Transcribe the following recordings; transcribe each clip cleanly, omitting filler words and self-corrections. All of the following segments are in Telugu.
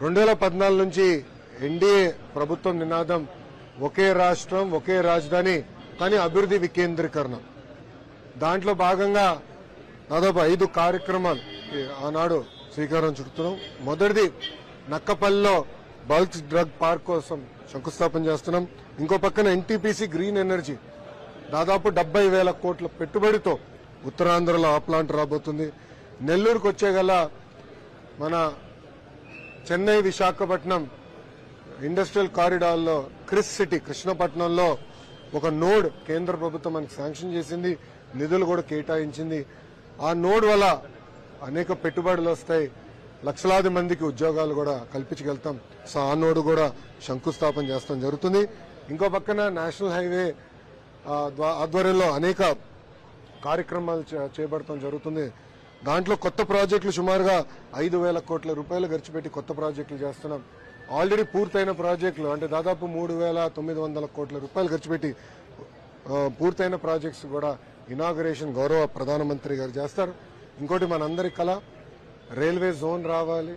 2014 నుంచి ఎన్డీఏ ప్రభుత్వం నినాదం ఒకే రాష్ట్రం ఒకే రాజధాని కానీ అభివృద్ధి వికేంద్రీకరణ. దాంట్లో భాగంగా దాదాపు 5 కార్యక్రమాలు ఆనాడు శ్రీకారం చుడుతున్నాం. మొదటిది నక్కపల్లిలో బల్క్ డ్రగ్ పార్క్ కోసం శంకుస్థాపన చేస్తున్నాం. ఇంకో పక్కన ఎన్టీపీసీ గ్రీన్ ఎనర్జీ దాదాపు 70,000 కోట్ల పెట్టుబడితో ఉత్తరాంధ్రలో ఆ ప్లాంట్ రాబోతుంది. నెల్లూరుకు వచ్చేగల మన చెన్నై విశాఖపట్నం ఇండస్ట్రియల్ కారిడార్లో క్రిస్ సిటీ కృష్ణపట్నంలో ఒక నోడ్ కేంద్ర ప్రభుత్వం మనకి శాంక్షన్ చేసింది, నిధులు కూడా కేటాయించింది. ఆ నోడ్ వల్ల అనేక పెట్టుబడులు వస్తాయి, లక్షలాది మందికి ఉద్యోగాలు కూడా కల్పించగలుగుతాం. సో ఆ నోడు కూడా శంకుస్థాపన చేస్తాం జరుగుతుంది. ఇంకో పక్కన నేషనల్ హైవే ఆధ్వర్యంలో అనేక కార్యక్రమాలు చేపడతాం జరుగుతుంది. దాంట్లో కొత్త ప్రాజెక్టులు సుమారుగా 5,000 కోట్ల రూపాయలు ఖర్చు పెట్టి కొత్త ప్రాజెక్టులు చేస్తున్నాం. ఆల్రెడీ పూర్తయిన ప్రాజెక్టులు అంటే దాదాపు 3,900 కోట్ల రూపాయలు ఖర్చు పెట్టి పూర్తయిన ప్రాజెక్ట్స్ కూడా ఇనాగరేషన్ గౌరవ ప్రధానమంత్రి గారు చేస్తారు. ఇంకోటి మనందరి కళ రైల్వే జోన్ రావాలి,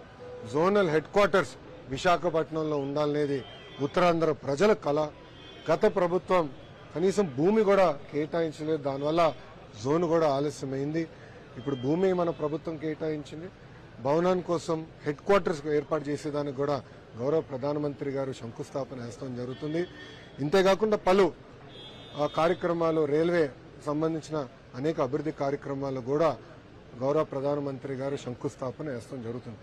జోనల్ హెడ్ క్వార్టర్స్ విశాఖపట్నంలో ఉండాలనేది ఉత్తరాంధ్ర ప్రజల కళ. గత ప్రభుత్వం కనీసం భూమి కూడా కేటాయించలేదు, దానివల్ల జోన్ కూడా ఆలస్యమైంది. ఇప్పుడు భూమి మన ప్రభుత్వం కేటాయించింది. భవనాన్ని కోసం హెడ్ క్వార్టర్స్ ఏర్పాటు చేసేదానికి కూడా గౌరవ ప్రధానమంత్రి గారు శంకుస్థాపన చేస్తాం జరుగుతుంది. ఇంతేకాకుండా పలు కార్యక్రమాలు రైల్వే సంబంధించిన అనేక అభివృద్ధి కార్యక్రమాలు కూడా గౌరవ ప్రధానమంత్రి గారు శంకుస్థాపన చేస్తాం జరుగుతుంది.